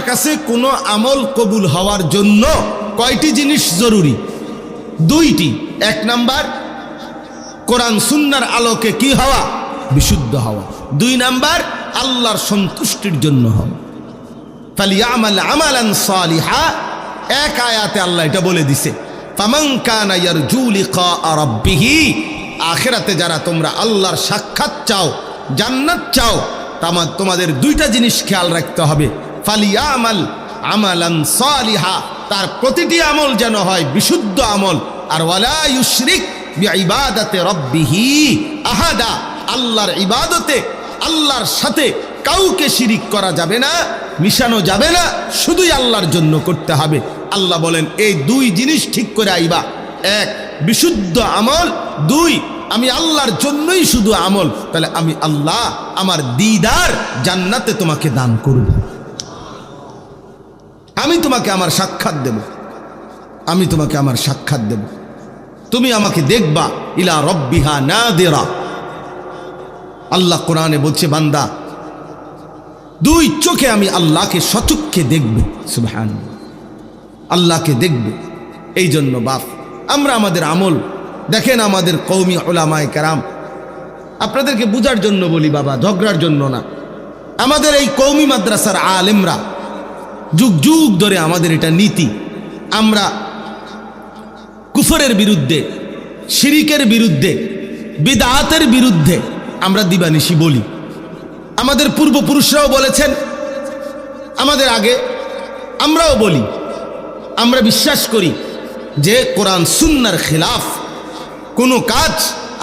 আল্লাহর কাছে কোনো আমল কবুল হওয়ার জন্য কয়টি জিনিস জরুরি? দুইটি। এক নাম্বার, কোরআন সুন্নাহর আলোকে কি হওয়া? বিশুদ্ধ হওয়া। দুই নাম্বার, আল্লাহর সন্তুষ্টির জন্য হওয়া। ফালিয়ামাল আমালান সালিহা, এক আয়াতে আল্লাহ এটা বলে দিছে, ফামান কানা ইয়ারজু লিকা রাব্বিহি, আখিরাতে যারা তোমরা আল্লাহর সাক্ষাৎ চাও, জান্নাত চাও, তোমাদের দুইটা জিনিস খেয়াল রাখতে হবে। ফালিয়ামাল আমালান সালিহা, তার প্রতিটি আমল যেন হয় বিশুদ্ধ আমল। আর ওয়ালা ইউশরিক বিইবাদাতি রাব্বিহি আহাদা, আল্লাহর ইবাদতে আল্লাহর সাথে কাউকে শিরিক করা যাবে না, মিশানো যাবে না, শুধুই আল্লাহর জন্য করতে হবে। আল্লাহ বলেন এই দুই জিনিস ঠিক করে আইবা। এক, বিশুদ্ধ আমল। দুই, আমি আল্লাহর জন্যই শুধু আমল। তাহলে আমি আল্লাহ আমার দিদার জান্নাতে তোমাকে দান করব, আমি তোমাকে আমার সাক্ষাৎ দেব, আমি তোমাকে আমার সাক্ষাৎ দেব, তুমি আমাকে দেখবা। ইলা রব্বিহা নাদিরা, আল্লাহ কোরআনে বলছে বান্দা দুই চোখে আমি আল্লাহকে সচক্ষে দেখবে। সুবহানাল্লাহ, আল্লাহকে দেখবে। এই জন্য বাপ আমরা আমাদের আমল দেখেন, আমাদের কওমি উলামায়ে কেরাম, আপনাদেরকে বুঝার জন্য বলি বাবা, ঝগড়ার জন্য না। আমাদের এই কওমি মাদ্রাসার আলেমরা যুগ যুগ ধরে আমাদের এটা নীতি, আমরা কুফরের বিরুদ্ধে, শিরিকের বিরুদ্ধে, বিদআতের বিরুদ্ধে আমরা দিবানিশি বলি। আমাদের পূর্বপুরুষরাও বলেছেন, আমাদের আগে আমরাও বলি। আমরা বিশ্বাস করি যে কোরআন সুন্নাহর খিলাফ কোনো কাজ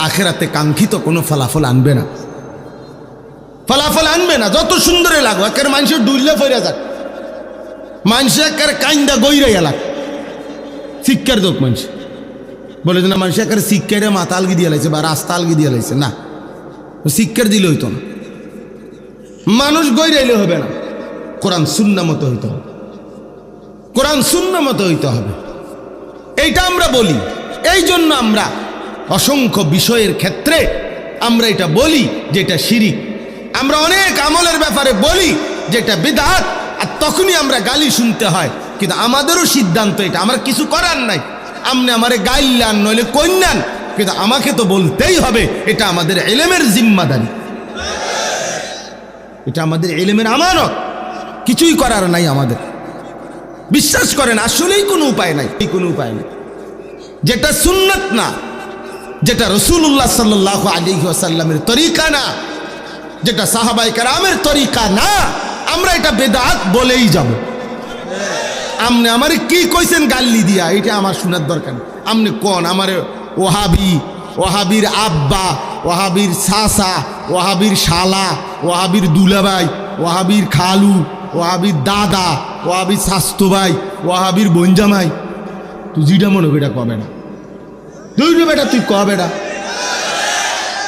আখিরাতে কাঙ্ক্ষিত কোনো ফলাফল আনবে না, ফলাফল আনবে না। যত সুন্দরে লাগো, একের মানুষের ডুইলে ফইরা যাক, মানুষের একের কাইন্দা গইরাই এলাক, শিক্ষার দোক মানুষ বলে যে না, মানুষ একের শিক্ষারে মাথা আলগি দিয়ে লাইছে বা রাস্তা আলগি দিয়ে লাইছে। না, শিক্ষার দিলে হইতো না, মানুষ গইরাইলে হবে না, কোরআন সুন্নাহ মতো হইতে হবে, কোরআন সুন্নাহ মতো হইতে হবে। এইটা আমরা বলি। এই জন্য আমরা অসংখ্য বিষয়ের ক্ষেত্রে আমরা এটা বলি যেটা শিরিক। আমরা অনেক আমলের ব্যাপারে বলি যেটা বিদআত, আর তখনই আমরা গালি শুনতে হয়। কিন্তু আমাদেরও সিদ্ধান্ত এটা, আমার কিছু করার নাই। আপনি আমারে গাইলান নইলে কইনান, কিন্তু আমাকে তো বলতেই হবে। এটা আমাদের ইলমের জিম্মাদারি, এটা আমাদের ইলমের আমানত। কিছুই করার নাই আমাদের। বিশ্বাস করেন আসলেই কোনো উপায় নাই, কোনো উপায় নেই। যেটা সুন্নাত না, যেটা রাসূলুল্লাহ সাল্লাল্লাহু আলাইহি ওয়াসাল্লামের তরিকা না, যেটা সাহাবায়ে কেরামের তরিকা না, আমরা এটা বেদাত বলেই যাব। আপনি আমারে কি কইছেন গাল্লি দিয়া, এটা আমার শোনার দরকার নেই। আপনি কোন আমারে ওহাবি, ওহাবির আব্বা, ওহাবির চাচা, ওহাবির শালা, ওহাবির দুলাভাই, ওহাবির খালু, ওহাবির দাদা, ওহাবির শাস্তো ভাই, ওহাবির বঞ্জামাই, তুই যেটা মনে এটা কবে না, তুই বেটা তুই কবে না,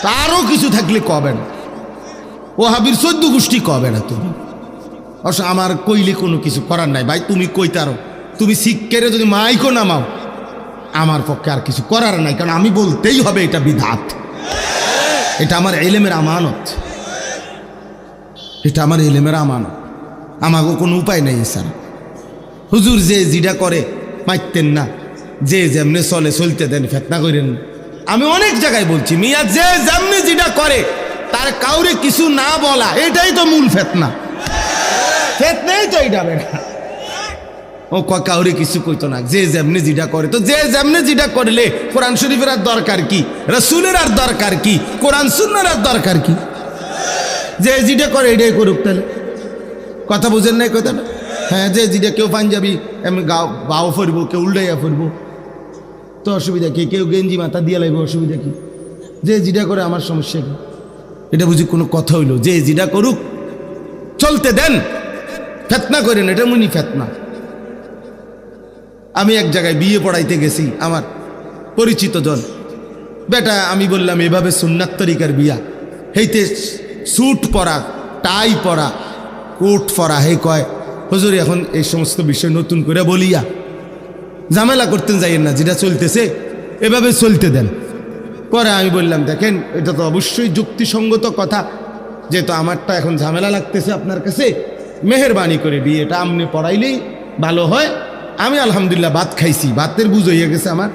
তারও কিছু থাকলে কবে না, ওহাবির 14 গোষ্ঠী কবে না তুমি। অবশ্য আমার কইলে কোনো কিছু করার নাই ভাই, তুমি কইতারো, তুমি শিক্ষারে যদি মাইকো নামাও, আমার পক্ষে আর কিছু করার নাই, কারণ আমি বলতেই হবে এটা বিদআত, এটা আমার ইলমের আমানত, এটা আমার ইলমের আমানত। আমাকে কোনো উপায় নেই স্যার। হুজুর যে যেটা করে মাইতেন না, যে যেমনে চলে চলতে দেন, ফেতনা করেন। আমি অনেক জায়গায় বলছি, মিয়া যে যেমনি যেটা করে তার কাউরে কিছু না বলা, এটাই তো মূল ফেতনা। ফেতনাই তো এইটা বেটা, ও কাউরে কিছু কইতো না, যে যেমনি যেটা করে। তো যে যেমনি যেটা করলে কোরআন শরীফের আর দরকার কি, রাসূলের আর দরকার কি, কোরআন সুন্নাহর আর দরকার কি? যে যেটা করে এটাই করুক। তাহলে কথা বুঝেন নাই কথাটা? হ্যাঁ, যে যেটা, কেউ পাঞ্জাবি এমনি গাও ফরব, কেউ উল্টাইয়া ফরব, তো অসুবিধা কি? কেউ গেঞ্জি মাথা দিয়ে লাগবে, অসুবিধা কি? যে যেটা করে আমার সমস্যা কি? এটা বুঝি কোনো কথা হইল? যে যেটা করুক, চলতে দেন, ফেতনা করেন, এটা মুনি ফেতনা। আমি এক জায়গায় বিয়ে পড়াইতে গেছি, আমার পরিচিত জন বেটা, আমি বললাম এভাবে সুন্নাত তরিকার বিয়া, হেইতে স্যুট পরা, টাই পরা, কোট পরা। হে কয় হুজুর এখন এই সমস্ত বিষয় নতুন করে বলিয়া ঝামেলা করতেন যাইয়েন না, যেটা চলতেছে এভাবে চলতে দেন। পরে আমি বললাম দেখেন, এটা তো অবশ্যই যুক্তিসঙ্গত কথা, যেহেতু আমারটা এখন ঝামেলা লাগতেছে আপনার কাছে, মেহেরবানি করে বিয়েটা আমনে পড়াইলেই ভালো হয়। আমি আলহামদুলিল্লাহ ভাত খাইছি, ভাতের বুঝ হইয়া গেছে আমার।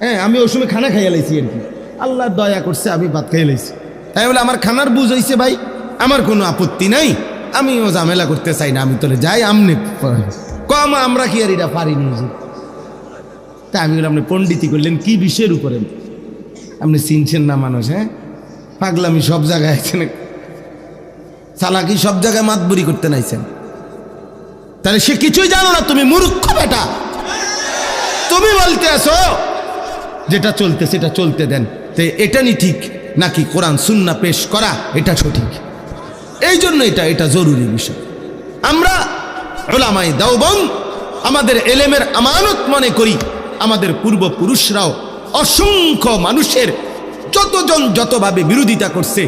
হ্যাঁ, আমি ওই সময় খানা খাইয়া লাইছি আর কি, আল্লাহ দয়া করছে আমি ভাত খাইয়া লাইছি। তাই বলে আমার খানার বুঝ হইছে ভাই, আমার কোনো আপত্তি নাই, আমিও ঝামেলা করতে চাই না, আমি তোলে যাই আমনে কম, আমরা কি আর এটা পারিনি। তা আমি বলে আপনি পণ্ডিতি করলেন কি বিষয়ের উপরে, আপনি চিনছেন না মানুষ? হ্যাঁ, পাগলামি সব জায়গায় আছেন, চালাকি সব জায়গায় মাতবুরি করতে নাইছেন। তাহলে সে কিছুই জানো না, তুমি মূর্খ বেটা। তুমি বলতে আসো যেটা চলতে সেটা চলতে দেন, তো এটা নি ঠিক নাকি কোরআন সুন্নাহ পেশ করা এটা সঠিক? এই জন্য এটা জরুরি বিষয়। আমরা উলামায়ে দেওবন্দ আমাদের এলেমের আমানত মনে করি। আমাদের পূর্বপুরুষরাও অসংখ্য মানুষের যতজন যতভাবে বিরোধিতা করছে,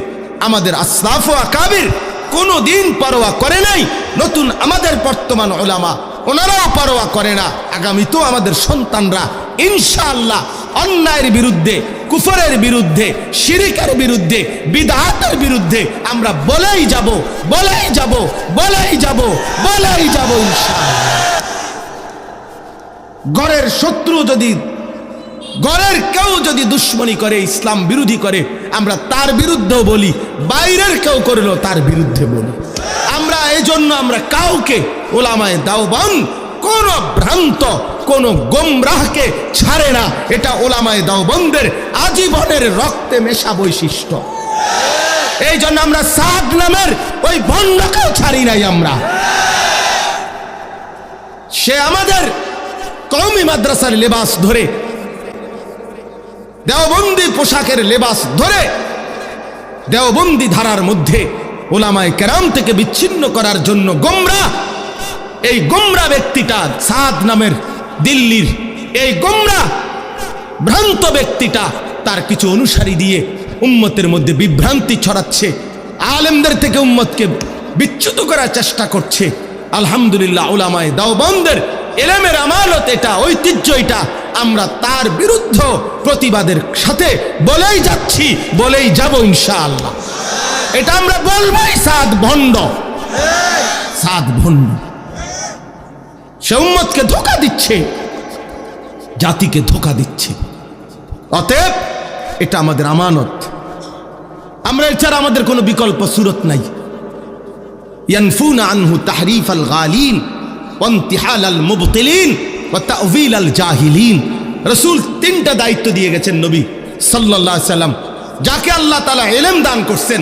আমাদের আসলাফ ও আকাবির কোনো দিন পরোয়া করে নাই। নতুন আমাদের বর্তমান উলামা ওনারাও পরোয়া করে না। আগামীতেও আমাদের সন্তানরা ইনশাআল্লাহ অন্যায়ের বিরুদ্ধে, কুফরের বিরুদ্ধে, শিরিকের বিরুদ্ধে, বিদআতের বিরুদ্ধে আমরা বলেই যাব, বলেই যাব, বলেই যাব, বলেই যাব ইনশাআল্লাহ। ঘরের শত্রু যদি, ঘরের কেউ যদি দুশ্মনী করে, ইসলাম বিরোধী করে, আমরা তার বিরুদ্ধেও বলি, বাইরের কেউ করলেও তার বিরুদ্ধে বলি। আমরা এই জন্য আমরা কাউকে উলামায়ে দেওবন্দ কোন ভ্রান্ত, কোন গোমরাহকে ছাড়ে না। এটা উলামায়ে দেওবন্দের আজীবনের রক্তে মেশা বৈশিষ্ট্য। এই জন্য আমরা সাদ নামের ওই ভণ্ডকেও ছাড়ি নাই। আমরা, সে আমাদের কওমি মাদ্রাসার লেবাস ধরে, দেওবন্দি পোশাকের লেবাস ধরে, দেওবন্দি ধারার মধ্যে উলামায়ে কেরাম থেকে বিচ্ছিন্ন করার জন্য গোমরাহ, এই গোমরাহ ব্যক্তিটা সাদ নামের দিল্লির এই গোমরাহ ভ্রান্ত ব্যক্তিটা তার কিছু অনুসারী দিয়ে উম্মতের মধ্যে বিভ্রান্তি ছড়াচ্ছে, আলেমদের থেকে উম্মতকে বিচ্যুত করার চেষ্টা করছে। আলহামদুলিল্লাহ উলামায়ে দেওবন্দের এলেমের আমানত এটা, ঐতিহ্য এটা, আমরা তার বিরুদ্ধে প্রতিবাদের সাথে বলেই যাচ্ছি, বলেই যাব ইনশাআল্লাহ। এটা আমরা বলবই। সাদ ভণ্ড, সাদ ভণ্ড, সে উম্মতকে ধোঁকা দিচ্ছে, জাতিকে ধোঁকা দিচ্ছে। অতএব এটা আমাদের আমানত। আমরা এছাড়া আমাদের কোনো বিকল্প সুরত নাই। ইয়ানফুনা আনহু তাহরিফ আল গালিন ওয়া ইনতিহাল আল মুবতিলিন ওয়া তা'ওয়িল আল জাহিলিন। রাসূল তিনটা দায়িত্ব দিয়ে গেছেন নবী সাল্লাল্লাহু আলাইহি সাল্লাম, যাকে আল্লাহ তাআলা ইলম দান করছেন।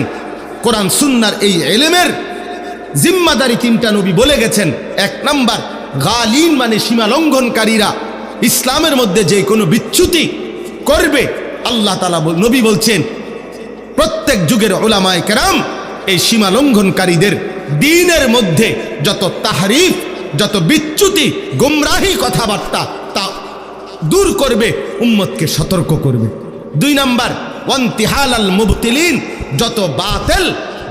কোরআন সুন্নাহর এই ইলমের জিম্মাদারি তিনটা নবী বলে গেছেন। এক নাম্বার, গালিন মানে সীমা লঙ্ঘনকারীরা, ইসলামের মধ্যে যে কোনো বিচ্যুতি করবে, আল্লাহ তাআলা নবী বলছেন প্রত্যেক যুগের উলামায়ে কেরাম এই সীমা লঙ্ঘনকারীদের দ্বীনের মধ্যে যত তাহরিফ, যত বিচ্যুতি, গোমরাহি কথাবার্তা তা দূর করবে, উম্মতকে সতর্ক করবে। দুই নাম্বার, ওয়ান্তিহাল আল মুবতিলিন, যত বাতিল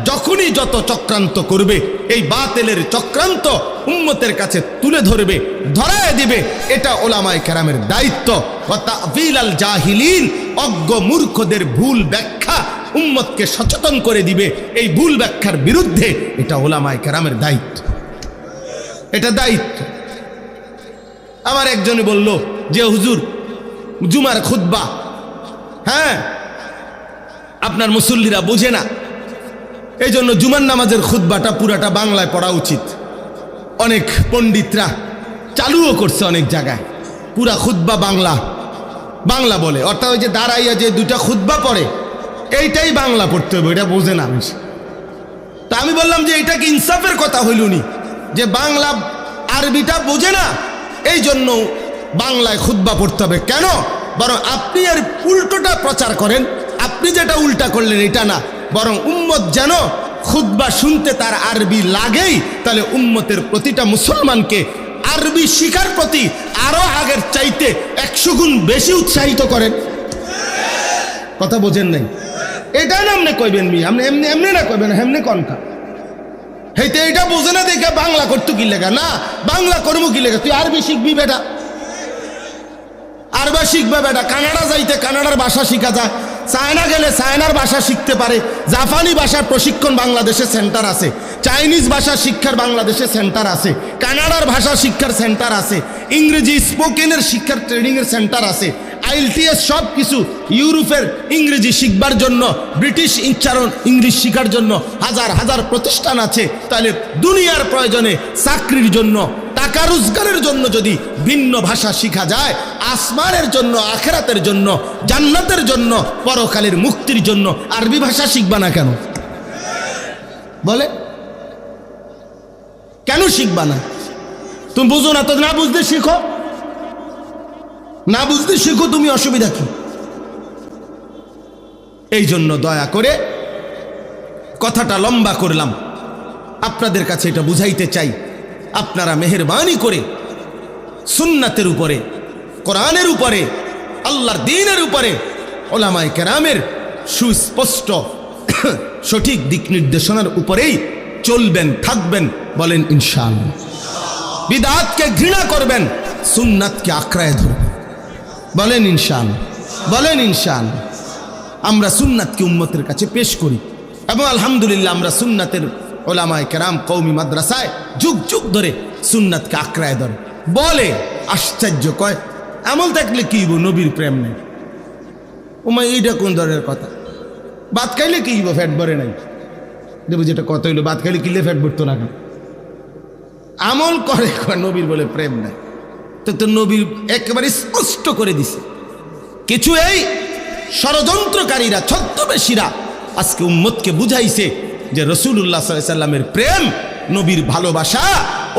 যখনই যত চক্রান্ত করবে, এই বাতিলের চক্রান্ত উম্মতের কাছে তুলে ধরবে, ধরায় দিবে, এটা উলামায়ে কেরামের দায়িত্ব। ওয়া তা'ওয়িল আল জাহিলিন, অজ্ঞ মূর্খদের ভুল ব্যাখ্যা উম্মতকে সচেতন করে দিবে এই ভুল ব্যাখ্যার বিরুদ্ধে, এটা উলামায়ে কেরামের দায়িত্ব, এটা দায়িত্ব। আমার একজনে বলল যে হুজুর জুমার খুতবা, হ্যাঁ আপনার মুসল্লিরা বোঝে না, এই জন্য জুমার নামাজের খুতবাটা পুরাটা বাংলায় পড়া উচিত। অনেক পণ্ডিতরা চালুও করছে অনেক জায়গায়, পুরা খুতবা বাংলা বাংলা বলে, অর্থাৎ ওই যে দাঁড়াইয়া যে দুইটা খুতবা পড়ে এইটাই বাংলা পড়তে হবে, এটা বোঝে না বেশি। তা আমি বললাম যে এটা কি ইনসাফের কথা হইলুনি, যে বাংলা আরবিটা বোঝে না এই জন্য বাংলায় খুতবা পড়তে হবে কেন? বরং আপনি এর উল্টোটা প্রচার করেন। আপনি যেটা উল্টা করলেন এটা না, বরং উম্মত যেন খুতবা শুনতে তার আরবি লাগেই, তাহলে উম্মতের প্রতিটা মুসলমানকে আরবি শিখার প্রতি আরো আগের চাইতে 100 গুণ বেশি উৎসাহিত করেন। কথা বোঝেন নাই? এটা না আপনি কইবেন মি, আপনি এমনি এমনি না কইবেন, এমনি কনকা হেইতে এটা বোঝে না দেখে বাংলা করতো কি লেখা, না বাংলা করবো কি লেখা, তুই আরবি শিখবি বেটা, আরবি শিখবে বেটা। কানাডা যাইতে কানাডার ভাষা শিখা যায়, চায়না গেলে চায়নার ভাষা শিখতে পারে, জাপানি ভাষার প্রশিক্ষণ বাংলাদেশে সেন্টার আছে, চাইনিজ ভাষা শিক্ষার বাংলাদেশে সেন্টার আছে, কানাডার ভাষা শিক্ষার সেন্টার আছে, ইংরেজি স্পোকেনের শিক্ষার ট্রেনিংয়ের সেন্টার আছে, IELTS সব কিছু, ইউরোপের ইংরেজি শিখবার জন্য, ব্রিটিশ উচ্চারণ ইংলিশ শিখার জন্য হাজার হাজার প্রতিষ্ঠান আছে। তাহলে দুনিয়ার প্রয়োজনে, চাকরির জন্য, টাকা রোজগারের জন্য যদি ভিন্ন ভাষা শিখা যায়, আসমানের জন্য, আখেরাতের জন্য, জান্নাতের জন্য, পরকালের মুক্তির জন্য আরবি ভাষা শিখবা না কেন? বলে কেন শিখবা না? তুমি বুঝো না তো, না বুঝতে শিখো, না বুঝতে শিখো, তুমি অসুবিধা কি? এই জন্য দয়া করে কথাটা লম্বা করলাম, আপনাদের কাছে এটা বুঝাইতে চাই, আপনারা মেহেরবানি করে সুন্নাতের উপরে, কোরআনের উপরে, আল্লাহর দ্বীনের উপরে, উলামায়ে কেরামের সুস্পষ্ট সঠিক দিক নির্দেশনার উপরেই চলবেন, থাকবেন। বলেন ইনশাআল্লাহ। বিদআতকে ঘৃণা করবেন, সুন্নাতকে আঁকড়ায় ধরবেন। বলেন ইনশাআল্লাহ, বলেন ইনশাআল্লাহ। আমরা সুন্নাতকে উম্মতের কাছে পেশ করি এবং আলহামদুলিল্লাহ আমরা সুন্নাতের উলামায়ে কেরাম কওমি মাদ্রাসায় যুগ যুগ ধরে সুন্নাতকে আঁকড়ায় ধরে। বলে আশ্চর্য, কয় আমল থাকলে কি হইব, নবীর প্রেম নেই। ওমা এইটা কোন ধরনের কথা? ভাত খাইলে কি হইব, ফ্যাট ভরে নাই। দেবো যেটা কত হইলো, ভাত খাইলে কিলে ফ্যাট ভরতো না, আমল করে, নবীর বলে প্রেম নাই। তো নবীর একেবারে স্পষ্ট করে দিছে। কিছু এই ষড়যন্ত্রকারীরা, ছদ্মবেশীরা আজকে উম্মতকে বুঝাইছে যে রাসূলুল্লাহ সাল্লাল্লাহু আলাইহি সাল্লামের প্রেম, নবীর ভালোবাসা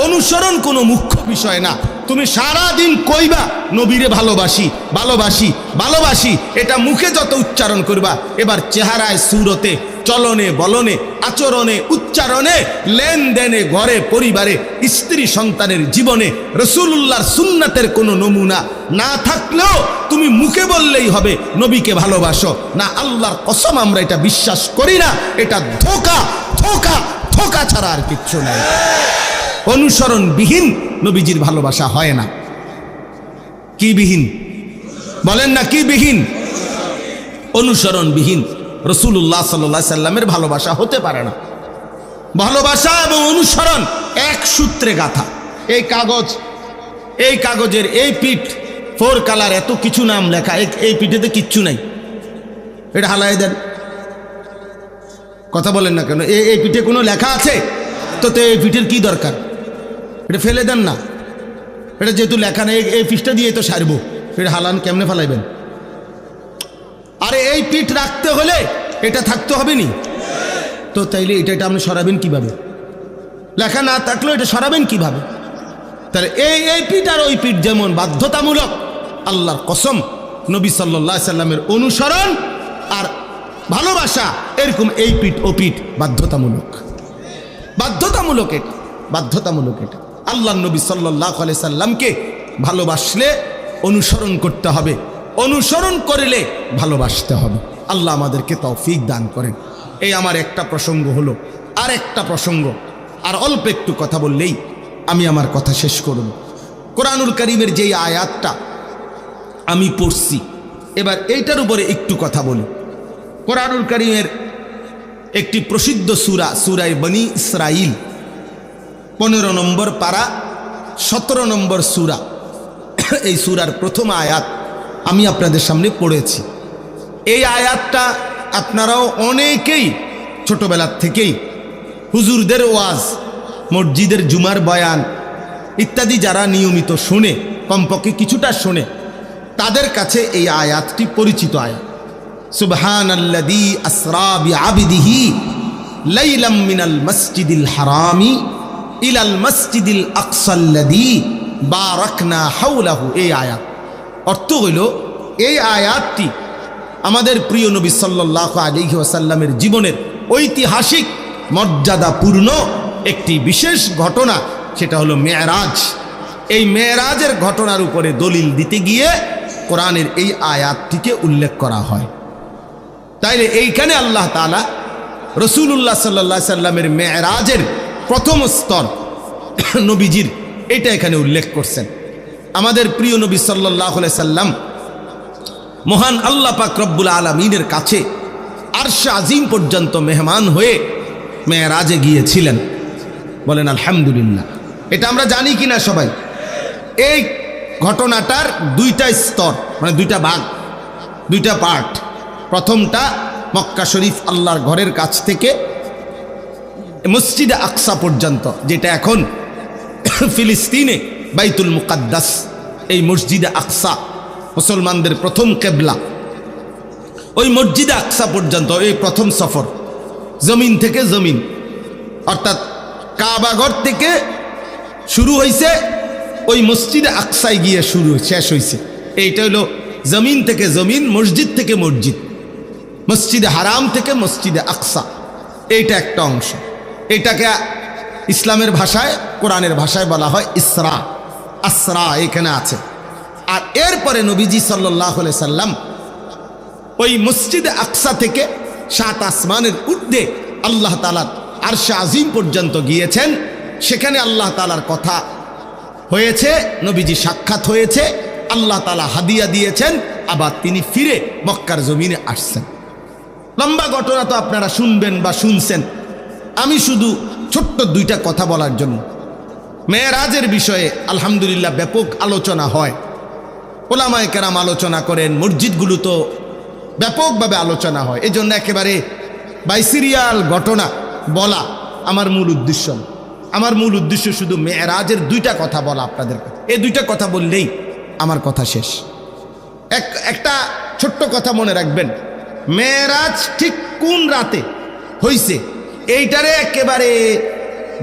অনুসরণ কোনো মুখ্য বিষয় না। তুমি সারা দিন কইবা নবীরে ভালোবাসি, ভালোবাসি, ভালোবাসি, এটা মুখে যত উচ্চারণ করবা, এবার চেহারায়, সুরতে, চলনে, বলনে, আচরণে, উচ্চারণে, লেনদেনে, ঘরে, পরিবারে, স্ত্রী সন্তানের জীবনে রাসূলুল্লাহর সুন্নাতের কোনো নমুনা না থাকলেও তুমি মুখে বললেই হবে নবীকে ভালোবাসো না। আল্লাহর কসম আমরা এটা বিশ্বাস করি না। এটা ধোঁকা, ধোঁকা, ধোঁকা ছাড়া আর কিচ্ছু নাই। অনুসরণবিহীন নবীজির ভালোবাসা হয় না। কি বিহীন? বলেন না, কি বিহীন? অনুসরণবিহীন রাসূলুল্লাহ সাল্লাল্লাহু আলাইহি সাল্লামের ভালোবাসা হতে পারে না। ভালোবাসা এবং অনুসরণ এক সূত্রে গাঁথা। এই কাগজ, এই কাগজের এই পিঠ, 4 কালার, এত কিছু নাম লেখা, এই পিঠেতে কিচ্ছু নাই, এটা হালাই দেন। কথা বলেন না কেন? এই পিঠে কোনো লেখা আছে তো এই পিঠের কি দরকার? এটা ফেলে দেন না। এটা যেহেতু লেখা নেই, এই পিঠটা দিয়ে তো সারবো, এটা হালান কেমনে ফেলাইবেন? আরে এই পিঠ রাখতে হলে এটা থাকতে হবে নি তো, তাইলে এটা আপনি সরাবেন কিভাবে? লেখা না থাকলেও এটা সরাবেন কিভাবে? তাহলে এই পিঠ আর ওই পিঠ যেমন বাধ্যতামূলক, আল্লাহর কসম নবী সাল্লাল্লাহু আলাইহি সাল্লামের অনুসরণ আর ভালোবাসা এরকম এই পিঠ ও পিঠ বাধ্যতামূলক। বাধ্যতামূলক এটা, বাধ্যতামূলক এটা। আল্লাহর নবী সাল্লাল্লাহু আলাইহি সাল্লামকে ভালোবাসলে অনুসরণ করতে হবে, অনুসরণ করলে ভালোবাসতে হবে। আল্লাহ আমাদেরকে তৌফিক দান করেন। এই আমার একটা প্রসঙ্গ হলো। আর একটা প্রসঙ্গ, আর অল্প একটু কথা বললেই আমি আমার কথা শেষ করব। কোরআনুল কারীমের যেই আয়াতটা আমি পড়ছি, এবার এইটার উপরে একটু কথা বলি। কোরআনুল কারীমের একটি প্রসিদ্ধ সূরা, সূরা বনী ইসরাইল, 15 নম্বর পারা, 17 নম্বর সূরা। এই সূরার প্রথম আয়াত আমি আপনাদের সামনে পড়েছি। এই আয়াতটা আপনারাও অনেকেই ছোটবেলার থেকেই হুজুরদের ওয়াজ, মসজিদের জুমার বয়ান ইত্যাদি যারা নিয়মিত শোনে, কমপক্ষে কিছুটা শোনে, তাদের কাছে এই আয়াতটি পরিচিত আয়াত। সুবহানাল্লাযী আসরা বিআবদিহি লাইলাম মিনাল মসজিদিল হারামি ইলাল মসজিদিল আকসাল্লাযী বারাকনা হাওলাহু। এই আয়াত অর্থ হইল, এই আয়াতটি আমাদের প্রিয় নবী সাল্লাল্লাহু আলাইহি ওয়াসাল্লামের জীবনের ঐতিহাসিক মর্যাদাপূর্ণ একটি বিশেষ ঘটনা, সেটা হলো মেরাজ। এই মেরাজের ঘটনার উপরে দলিল দিতে গিয়ে কোরআনের এই আয়াতটিকে উল্লেখ করা হয়। তাইলে এইখানে আল্লাহ তাআলা রাসূলুল্লাহ সাল্লাল্লাহু আলাইহি সাল্লামের মেরাজের প্রথম স্তর নবীজির, এটা এখানে উল্লেখ করছেন। আমাদের প্রিয় নবী সাল্লাল্লাহু আলাইহি সাল্লাম মহান আল্লাহ পাক রব্বুল আলামিনের কাছে আরশে আজিম পর্যন্ত মেহমান হয়ে মেরাজে গিয়েছিলেন? বলেন আলহামদুলিল্লাহ। এটা আমরা জানি কিনা সবাই? এই ঘটনাটার দুইটা স্তর, মানে দুইটা ভাগ, দুইটা পার্ট। প্রথমটা মক্কা শরীফ আল্লাহর ঘরের কাছ থেকে মসজিদে আকসা পর্যন্ত, যেটা এখন ফিলিস্তিনে বাইতুল মুকাদ্দাস। এই মসজিদে আকসা মুসলমানদের প্রথম কেবলা। ওই মসজিদে আকসা পর্যন্ত এই প্রথম সফর, জমিন থেকে জমিন, অর্থাৎ কাবাঘর থেকে শুরু হয়েছে, ওই মসজিদে আকসায় গিয়ে শেষ হয়েছে। এইটা হলো জমিন থেকে জমিন, মসজিদ থেকে মসজিদ, মসজিদে হারাম থেকে মসজিদে আকসা। এইটা একটা অংশ। এটাকে ইসলামের ভাষায়, কোরআনের ভাষায় বলা হয় ইসরা। আসরা এখানে আছে। আর এরপরে নবীজি সাল্লাল্লাহু আলাইহি সাল্লাম ওই মসজিদে আকসা থেকে 7 আসমানের ঊর্ধ্বে আল্লাহ তাআলার আরশে আজিম পর্যন্ত গিয়েছেন। সেখানে আল্লাহ তাআলার কথা হয়েছে, নবীজি সাক্ষাৎ হয়েছে, আল্লাহ তাআলা হাদিয়া দিয়েছেন, আবার তিনি ফিরে মক্কার জমিনে আসছেন। লম্বা ঘটনা তো আপনারা শুনবেন বা শুনছেন। আমি শুধু ছোট্ট দুইটা কথা বলার জন্য। মেরাজের বিষয়ে আলহামদুলিল্লাহ ব্যাপক আলোচনা হয়, ওলামায়ে কেরাম আলোচনা করেন, মসজিদগুলো তো ব্যাপকভাবে আলোচনা হয়। এই জন্য একেবারে বাইসিরিয়াল ঘটনা বলা আমার মূল উদ্দেশ্য না। আমার মূল উদ্দেশ্য শুধু মেরাজের দুইটা কথা বলা আপনাদের কাছে। এই দুইটা কথা বললেই আমার কথা শেষ। একটা ছোট্ট কথা মনে রাখবেন, মেরাজ ঠিক কোন রাতে হইছে এইটারে একেবারে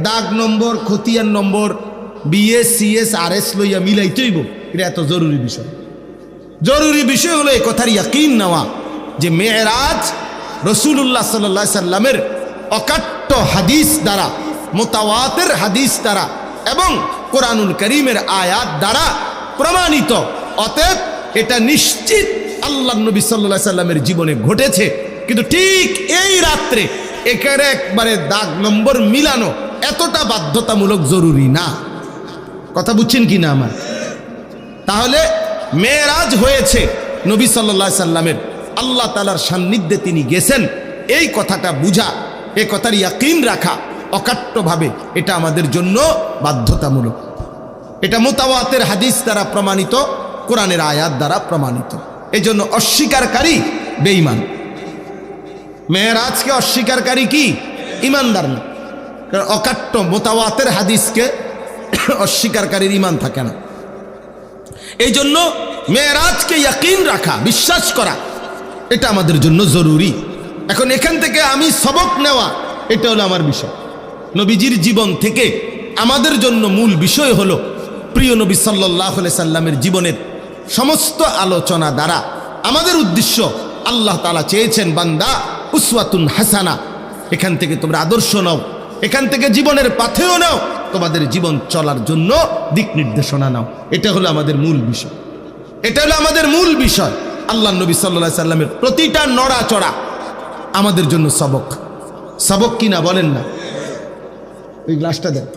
দাগ নম্বর, খতিয়ান নম্বর, বিএস সিএস আরএস লইয়া মিলাইতেইব, এটা এত জরুরি বিষয়। জরুরি বিষয় হলো এই কথার ইয়াকিন নেওয়া যে মেরাজ রাসূলুল্লাহ সাল্লাল্লাহু আলাইহি সাল্লামের অকাট্য হাদিস দ্বারা, মুতাওয়াতির হাদিস দ্বারা এবং কোরআনুল কারীমের আয়াত দ্বারা প্রমাণিত। অতএব এটা নিশ্চিত আল্লাহর নবী সাল্লাল্লাহু আলাইহি সাল্লামের জীবনে ঘটেছে। কিন্তু ঠিক এই রাত্রে একেবারে একবারে দাগ নম্বর মিলানো এতটা বাধ্যতামূলক জরুরি না। কথা বুঝছেন কি না আমার? তাহলে মেরাজ হয়েছে নবী সাল্লাল্লাহু আলাইহি সাল্লামের, আল্লাহ তাআলার সান্নিধ্যে তিনি গেছেন, এই কথাটা বুঝা, এই কথার ইয়াকিন রাখা অকাট্যভাবে এটা আমাদের জন্য বাধ্যতামূলক। এটা মুতাওয়াতির হাদিস দ্বারা প্রমাণিত, কোরআনের আয়াত দ্বারা প্রমাণিত। এই জন্য অস্বীকারী বেঈমান। মেরাজকে অস্বীকারী কি? ইমানদার না। কারণ অকাট্য মুতাওয়াতির হাদিসকে অস্বীকারীর ইমান থাকে না। এই জন্য মেরাজকে ইয়াকিন রাখা, বিশ্বাস করা, এটা আমাদের জন্য জরুরি। এখন এখান থেকে আমি সবক নেওয়া, এটা হলো আমার বিষয়। নবীজির জীবন থেকে আমাদের জন্য মূল বিষয় হলো প্রিয় নবী সাল্লাল্লাহু আলাইহি সাল্লামের জীবনের সমস্ত আলোচনা দ্বারা আমাদের উদ্দেশ্য, আল্লাহ তাআলা চেয়েছেন বান্দা উসওয়াতুন হাসানা, এখান থেকে তোমরা আদর্শ নাও, এখান থেকে জীবনের পাথেয় নাও, তোমাদের জীবন চলার জন্য দিক নির্দেশনা নাও। এটা হলো আমাদের মূল বিষয়। এটা হলো আমাদের মূল বিষয়। আল্লাহ নবী সাল্লাল্লাহু আলাইহি সাল্লামের প্রতিটা নড়াচড়া আমাদের জন্য সবক। সবক কিনা বলেন না? ওই গ্লাসটা দেন।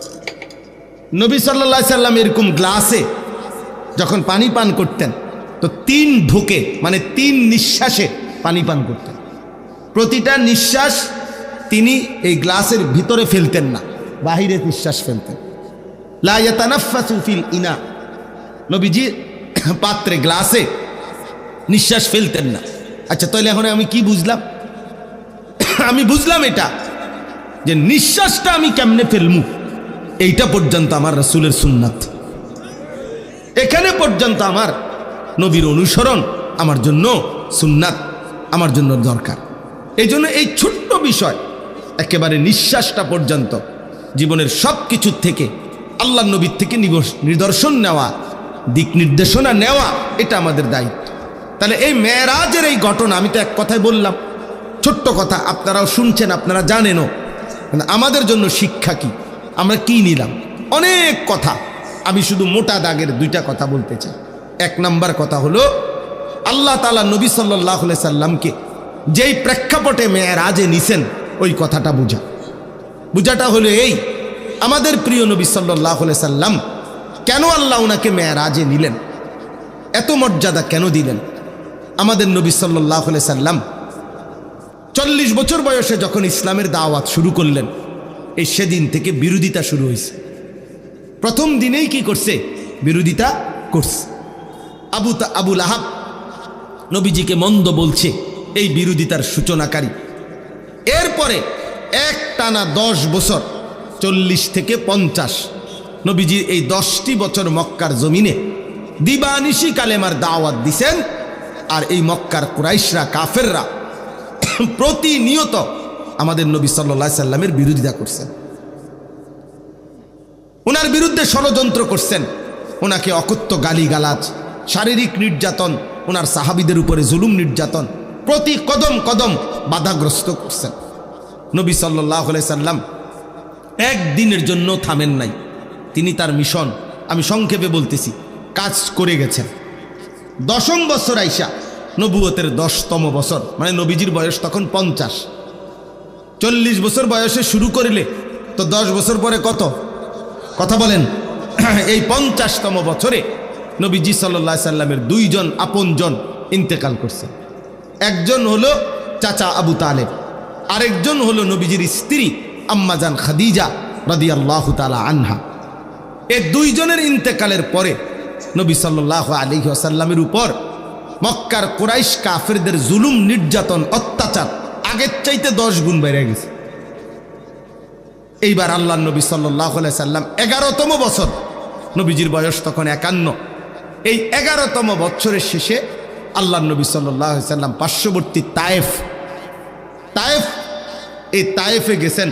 নবী সাল্লাল্লাহু আলাইহি সাল্লাম এরকম গ্লাসে যখন পানি পান করতেন তো 3 ঢোকে, মানে 3 নিঃশ্বাসে পানি পান করতেন। প্রতিটা নিঃশ্বাস তিনি এই গ্লাসের ভিতরে ফেলতেন না, বাহিরে নিঃশ্বাস ফেলতেন। লা ইয়াতানাফাসু ফিল ইনা, নবীজি পাত্রে গ্লাসে নিঃশ্বাস ফেলতেন না। আচ্ছা, তাহলে এখন আমি কি বুঝলাম? আমি বুঝলাম এটা যে নিঃশ্বাসটা আমি কেমনে ফেলমু, এইটা পর্যন্ত আমার রাসূলের সুন্নাত। এখানে পর্যন্ত আমার নবীর অনুসরণ আমার জন্য সুন্নাত, আমার জন্য দরকার। এই জন্য এই ছোট্ট বিষয়, একেবারে নিঃশ্বাসটা পর্যন্ত জীবনের সব কিছুর থেকে আল্লাহ নবীর থেকে নিদর্শন নেওয়া, দিক নির্দেশনা নেওয়া, এটা আমাদের দায়িত্ব। তাহলে এই মেরাজের এই ঘটনা, আমি তো এক কথায় বললাম, ছোট্ট কথা, আপনারাও শুনছেন, আপনারা জানেনও। আমাদের জন্য শিক্ষা কি, আমরা কি নিলাম? অনেক কথা। আমি শুধু মোটা দাগের 2টা কথা বলতে চাই। 1 নাম্বার কথা হলো, আল্লাহ তাআলা নবী সাল্লাল্লাহু আলাইহি সাল্লামকে যেই প্রেক্ষাপটে মেরাজে নিছেন, ওই কথাটা বুঝাটা হলো এই, আমাদের প্রিয় নবী সাল্লাল্লাহু আলাইহি সাল্লাম কেন আল্লাহ ওনাকে মেরাজে নিলেন, এত মর্যাদা কেন দিলেন? আমাদের নবী সাল্লাল্লাহু আলাইহি সাল্লাম 40 বছর বয়সে যখন ইসলামের দাওয়াত শুরু করলেন, এই সেদিন থেকে বিরোধিতা শুরু হয়েছে। প্রথম দিনেই কি করছে? বিরোধিতা করছে। আবু লাহাব নবীজিকে মন্দ বলছে, এই বিরোধিতার সূচনাকারী। এরপরে একটানা 10 বছর, 40 থেকে 50, নবীজির এই 10টি বছর মক্কার জমিনে দিবানিশি কালেমার দাওয়াত দিছেন। আর এই মক্কার কুরাইশরা, কাফেররা প্রতিনিয়ত আমাদের নবী সাল্লাল্লাহু আলাইহি সাল্লামের বিরোধিতা করছেন, ওনার বিরুদ্ধে ষড়যন্ত্র করছেন, ওনাকে অকথ্য গালিগালাজ, শারীরিক নির্যাতন, ওনার সাহাবীদের উপরে জুলুম নির্যাতন প্রতি কদম কদম বাধাগ্রস্ত করছেন। নবী সাল্লাল্লাহু আলাইহি সাল্লাম একদিনের জন্য থামেন নাই। তিনি তার মিশন, আমি সংক্ষেপে বলতেছি, কাজ করে গেছেন। 10ম বছর আইসা, নবুয়তের 10তম বছর, মানে নবীজির বয়স তখন 50। 40 বছর বয়সে শুরু করিলে তো 10 বছর পরে কত? কথা বলেন। এই 50তম বছরে নবীজি সাল্লাল্লাহু আলাইহি সাল্লামের 2 জন আপনজন ইন্তেকাল করছে। একজন হলো চাচা আবু তালেব, আরেকজন হলো নবীজির স্ত্রী আম্মাজান খাদিজা রাদিয়াল্লাহু তাআলা আনহা। এই 2 জনের ইন্তেকালের পরে নবী সাল্লাল্লাহু আলাইহি ওয়াসাল্লামের উপর মক্কার কুরাইশ কাফেরদের জুলুম, নির্যাতন, অত্যাচার আগের চাইতে 10 গুণ বেড়ে গেছে। এইবার আল্লাহর নবী সাল্লাল্লাহু আলাইহি সাল্লাম 11তম বছর, নবীজির বয়স তখন 51। এই 11তম বছরের শেষে আল্লাহর নবী সাল্লাল্লাহু আলাইহি সাল্লাম পার্শ্ববর্তী তায়েফ, এই তায়েফে গেছেন।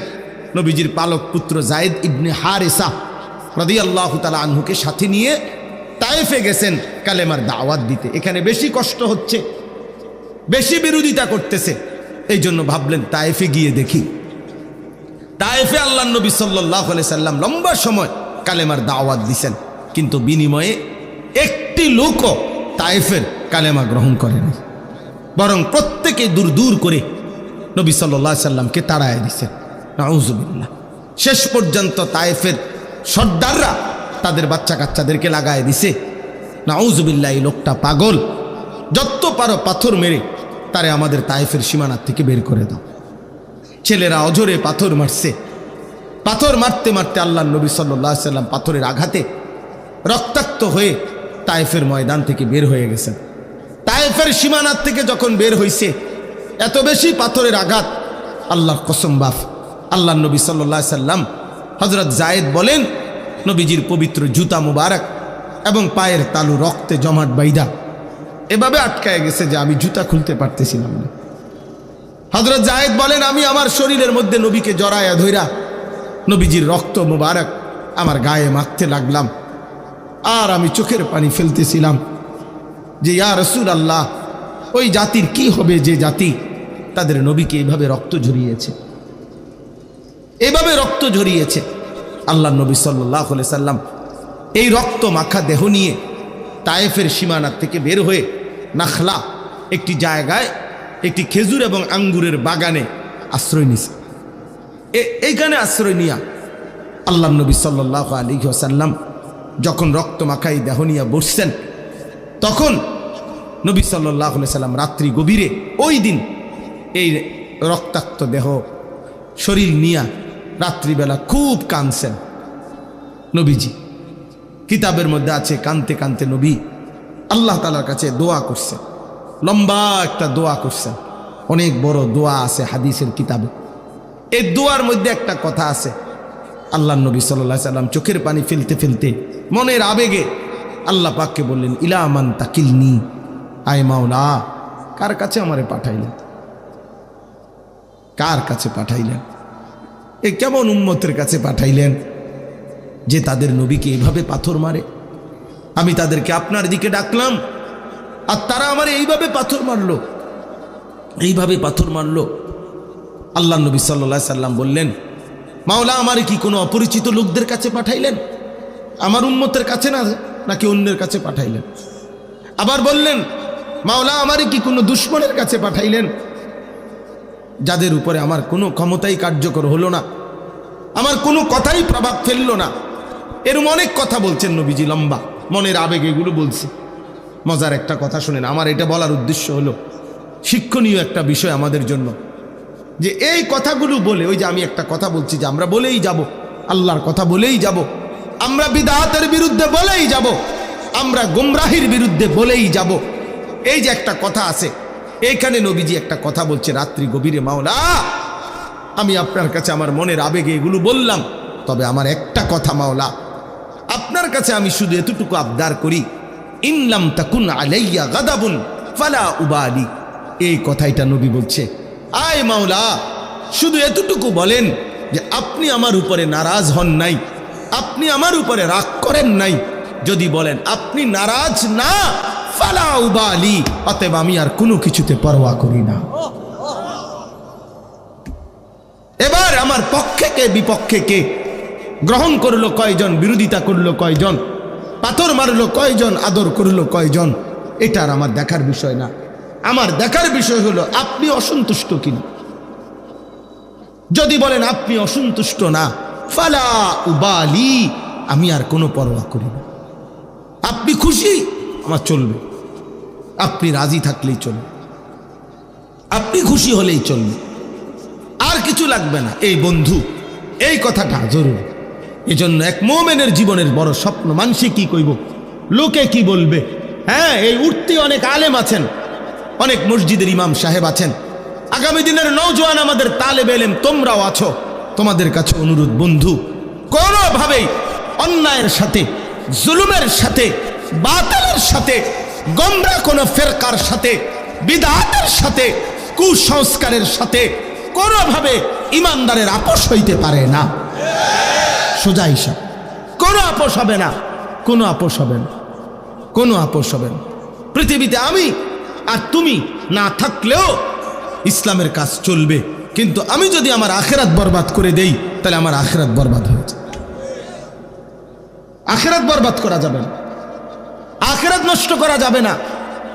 নবীজির পালক পুত্র যায়েদ ইবনে হারেসা রাদিয়াল্লাহু তাআলা আনহুকে সাথে নিয়ে তায়েফে গেছেন কালেমার দাওয়াত দিতে। এখানে বেশি কষ্ট হচ্ছে, বেশি বিরোধিতা করতেছে, এই জন্য ভাবলেন তায়েফে গিয়ে দেখি। তায়েফে আল্লাহর নবী সাল্লাল্লাহু আলাইহি সাল্লাম লম্বা সময় কালেমার দাওয়াত দিছেন, কিন্তু বিনিময়ে একটি লোকও তায়েফের কালেমা গ্রহণ করেনি, বরং প্রত্যেকে দূর দূর করে নবী সাল্লাল্লাহু আলাইহি সাল্লামকে তাড়ায় দিছেন। নাউজুবিল্লাহ। শেষ পর্যন্ত তায়েফের সর্দাররা তাদের বাচ্চা কাচ্চাদেরকে লাগায় দিছে। নাউজুবিল্লাহ। এই লোকটা পাগল, যত পারো পাথর মেরে তারে আমাদের তায়েফের সীমানার থেকে বের করে দাও। ছেলেরা অঝরে পাথর মারছে। পাথর মারতে মারতে আল্লাহর নবী সাল্লাল্লাহু আলাইহি সাল্লাম পাথরের আঘাতে রক্তাক্ত হয়ে তায়েফের ময়দান থেকে বের হয়ে গেছেন। তায়েফের সীমানার থেকে যখন বের হইছে, এত বেশি পাথরের আঘাত, আল্লাহর কসম বাফ, আল্লাহর নবী সাল্লাল্লাহু আলাইহি সাল্লাম, হযরত যায়েদ বলেন, নবীজির পবিত্র জুতা মুবারক এবং পায়ের তালু রক্তে জমাট বাইদা এভাবে আটকায় গেছে যে আমি জুতা খুলতে পারতেছিলাম না। হযরত যায়েদ বলেন, আমি আমার শরীরের মধ্যে নবীকে জড়ায়া ধইরা নবীজির রক্ত মুবারক আমার গায়ে মাখতে লাগলাম, আর আমি চোখের পানি ফেলতেছিলাম যে ইয়া রাসূলুল্লাহ, ওই জাতির কি হবে যে জাতি তাদের নবীকে এইভাবে রক্ত ঝরিয়েছে, এইভাবে রক্ত ঝরিয়েছে। আল্লাহ নবী সাল্লাল্লাহু আলাইহি সাল্লাম এই রক্ত মাখা দেহ নিয়ে তায়েফের সীমানার থেকে বের হয়ে নাখলা একটি জায়গায়, একটি খেজুর এবং আঙ্গুরের বাগানে আশ্রয় নিছে। এইখানে আশ্রয় নিয়া আল্লাহ নবী সাল্লাল্লাহু আলাইহি ওয়াসাল্লাম যখন রক্ত মাখাই দেহ নিয়ে বসছেন, তখন নবী সাল্লাল্লাহু আলাইহি সাল্লাম রাত্রি গভীরে ওই দিন এই রক্তাক্ত দেহ শরীর নিয়া রাত্রিবেলা খুব কাঁদছেন নবীজি। কিতাবের মধ্যে আছে, কানতে কানতে নবী আল্লাহ তাআলার কাছে দোয়া করছেন, লম্বা একটা দোয়া করছেন। অনেক বড় দোয়া আছে হাদিসের কিতাবে। এই দোয়ার মধ্যে একটা কথা আছে, আল্লাহ নবী সাল্লাল্লাহু আলাইহি সাল্লাম চোখের পানি ফেলতে ফেলতে মনের আবেগে আল্লাহ পাককে বললেন, ইলা মান তাকিলনি, আয় মাওলা, কার কাছে আমারে পাঠাইলেন, কার কাছে পাঠাইলেন? এই কেমন উম্মতের কাছে পাঠাইলেন যে তাদের নবীকে এইভাবে পাথর মারে? আমি তাদেরকে আপনার দিকে ডাকলাম আর তারা আমারে এইভাবে পাথর মারলো, এইভাবে পাথর মারলো। আল্লাহ নবী সাল্লাল্লাহু আলাইহি সাল্লাম বললেন, মাওলা, আমারে কি কোনো অপরিচিত লোকদের কাছে পাঠাইলেন, আমার উম্মতের কাছে না, নাকি অন্যের কাছে পাঠাইলেন? আবার বললেন, মাওলা, আমারে কি কোনো দুশমনের কাছে পাঠাইলেন, যাদের উপরে আমার কোনো ক্ষমতাই কার্যকর হলো না, আমার কোনো কথাই প্রভাব ফেললো না? এরকম অনেক কথা বলছেন নবীজি, লম্বা মনের আবেগ এগুলো বলছে। মজার একটা কথা শুনেন, আমার এটা বলার উদ্দেশ্য হলো শিক্ষণীয় একটা বিষয় আমাদের জন্য। যে এই কথাগুলো বলে, ওই যে আমি একটা কথা বলছি যে আমরা বলেই যাব, আল্লাহর কথা বলেই যাব, আমরা বিদআতের বিরুদ্ধে বলেই যাব, আমরা গুমরাহির বিরুদ্ধে বলেই যাব। এই যে একটা কথা আছে, এইখানে নবীজি একটা কথা বলছে রাত্রি গভীরে, মাওলা আমি আপনার কাছে আমার মনের আবেগে এগুলো বললাম, তবে আমার একটা কথা মাওলা, আপনার কাছে আমি শুধু এতটুকু আবদার করি, ইনলাম তাকুন আলাইয়া গাদাবুন ফালা উবালি। এই কথাইটা নবী বলছে, আয় মাওলা শুধু এতটুকু বলেন যে আপনি আমার উপরে নারাজ হন নাই, আপনি আমার উপরে রাগ করেন নাই। যদি বলেন আপনি নারাজ না, ফালা উবালি, অতএব আমি আর কোনো কিছুতে পরোয়া করি না। এবার আমার পক্ষে কে বিপক্ষে কে, গ্রহণ করলো কয়জন, বিরোধিতা করলো কয়জন, পাথর মারলো কয়জন, আদর করলো কয়জন, এটা আর আমার দেখার বিষয় না। আমার দেখার বিষয় হলো আপনি অসন্তুষ্ট কিনা। যদি বলেন আপনি অসন্তুষ্ট না, ফালা উবালি, আমি আর কোনো পরোয়া করি না। আপনি খুশি, আমার চলবে, আপনি রাজি থাকলেই চলবে, আপনি খুশি হলেই চলবে, আর কিছু লাগবে না। এই বন্ধু, এই কথাটা জরুরি। এজন্য এক মুমিনের জীবনের বড় স্বপ্ন, মানুষে কি কইব, লোকে কি বলবে। হ্যাঁ, এই উঠতি অনেক আলেম আছেন, অনেক মসজিদের ইমাম সাহেব আছেন, আগামী দিনের নওজোয়ান আমাদের তালেবে ইলম তোমরাও আছো। তোমাদের কাছে অনুরোধ বন্ধু, কোনোভাবেই অন্যায়ের সাথে, জুলুমের সাথে, বাতিলের সাথে, গোমরা কোনো ফেরকার সাথে, বিদআতের সাথে, কুসংস্কারের সাথে কোনোভাবে ইমানদারের আপোষ হইতে পারে না। সোজা হিসাব, কোনো আপোষ হবে না, কোনো আপোষ হবে না, কোনো আপোষ হবে না। পৃথিবীতে আমি আর তুমি না থাকলেও ইসলামের কাজ চলবে, কিন্তু আমি যদি আমার আখিরাত বরবাদ করে দেই, তাহলে আমার আখিরাত বরবাদ হয়ে যায়। আখিরাত বরবাদ করা যাবে না, আখিরাত নষ্ট করা যাবে না,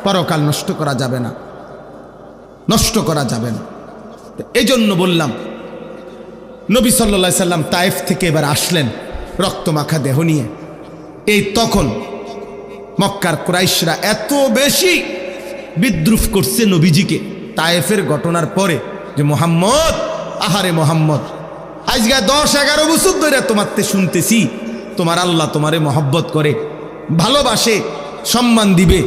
পরকাল নষ্ট করা যাবে না, নষ্ট করা যাবে না। এই জন্য বললাম, নবী সাল্লাল্লাহু আলাইহি সাল্লাম তায়েফ থেকে এবার আসলেন রক্তমাখা দেহ নিয়ে। এই তখন মক্কার কুরাইশরা এত বেশি বিদ্রুপ করছে নবীজিকে তায়েফের ঘটনার পরে, যে মোহাম্মদ, আহারে মোহাম্মদ, আজকে 10-11 বছর ধরে তোমারতে শুনতেছি তোমার আল্লাহ তোমারে মহব্বত করে, ভালোবাসে, সম্মান দিবে,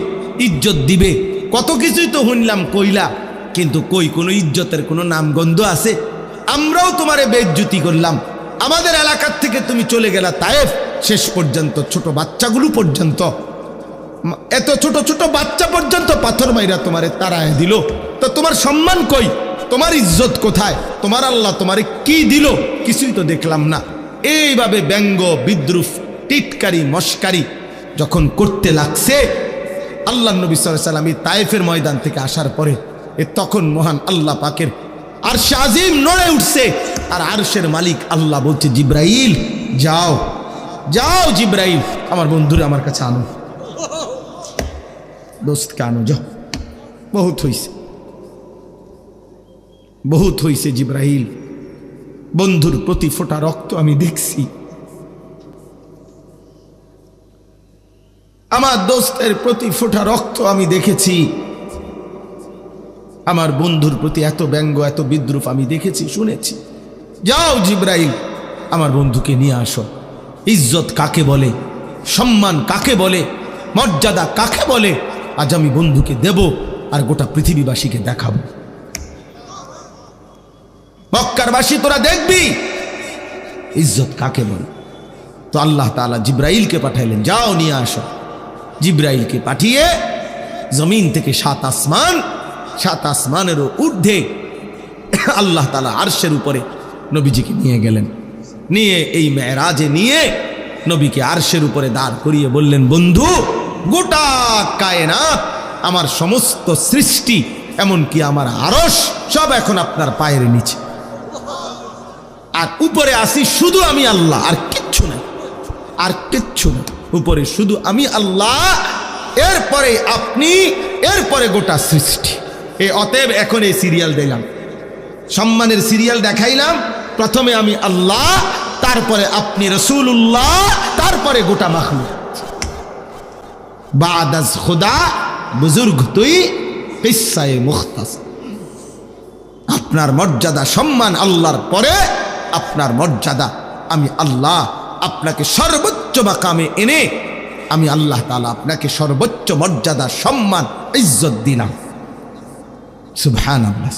ইজ্জত দিবে, কত কিছুই তো শুনলাম কইলা, কিন্তু কই কোনো ইজ্জতের কোনো নামগন্ধ আছে? আমরাও তোমারে বেইজ্জতি করলাম, আমাদের এলাকার থেকে তুমি চলে গেলা তায়েফ, শেষ পর্যন্ত ছোট বাচ্চাগুলো পর্যন্ত, এত ছোট ছোট বাচ্চা পর্যন্ত পাথর মাইরা তোমারে তাড়ায় দিল, তো তোমার সম্মান কই, তোমার ইজ্জত কোথায়? তোমার আল্লাহ তোমারে কি দিল? কিছুই তো দেখলাম না। এইভাবে ব্যঙ্গ, বিদ্রুপ, টিটকারি, মস্কারি যখন করতে লাগছে, আল্লাহ নবী সাল্লাল্লাহু আলাইহি ওয়াসাল্লাম তায়েফের ময়দান থেকে আসার পরে তখন মহান আল্লাহ পাকের আরশ আজিম নড়ে উঠছে, আর আরশের মালিক আল্লাহ বলছে, জিব্রাইল যাও, যাও জিব্রাইল, আমার বন্ধুরে আমার কাছে আনো, দোস্তকে আনো, যাও, বহুত হইছে, বহুত হইছে। জিব্রাইল, বন্ধুর প্রতি ফোঁটা রক্ত আমি দেখছি, আমার দোস্তের প্রতি ফোঁটা রক্ত আমি দেখেছি, আমার বন্ধুর প্রতি এত ব্যঙ্গ, এত বিদ্রুপ আমি দেখেছি, শুনেছি। যাও জিব্রাইল, আমার বন্ধুকে নিয়ে আসো। ইজ্জত কাকে বলে, সম্মান কাকে বলে, মর্যাদা কাকে বলে, আজ আমি বন্ধুকে দেব আর গোটা পৃথিবীবাসীকে দেখাবো। মক্কারবাসী তোরা দেখবি ইজ্জত কাকে বলে। তো আল্লাহ তাআলা জিব্রাইলকে পাঠাইলেন, যাও নিয়ে আসো। জিব্রাইলকে পাঠিয়ে জমিন থেকে 7 আসমান, 7 আসমানেরও ঊর্ধ্বে আল্লাহ তাআলা আরশের উপরে নবীজিকে নিয়ে গেলেন। নিয়ে এই মেরাজে নিয়ে নবীকে আরশের উপরে দাঁড় করিয়ে বললেন, বন্ধু, গোটা কায়নাত, আমার সমস্ত সৃষ্টি, এমনকি আমার আরশ, সব এখন আপনার পায়ের নিচে, আর উপরে আসি শুধু আমি আল্লাহ, আর কিচ্ছু নাই, আর কিচ্ছু না, উপরে শুধু আমি আল্লাহ, এরপরে আপনি, এরপরে গোটা সৃষ্টি। অতএব এখন এই সিরিয়াল দিলাম, সম্মানের সিরিয়াল দেখাইলাম। প্রথমে আমি আল্লাহ, তারপরে আপনি রাসূলুল্লাহ, তারপরে গোটা মাখলুক। বাদ আজ খুদা বুজুর্গ তুই কিস্সায়ে মুখতাসার। আপনার মর্যাদা সম্মান আল্লাহর পরে আপনার মর্যাদা আমি আল্লাহ আপনাকে সর্বোচ্চ মাকামে এনে আমি আল্লাহ তাআলা আপনাকে সর্বোচ্চ মর্যাদা সম্মান ইজ্জত দিলাম। সুবহানাল্লাহ।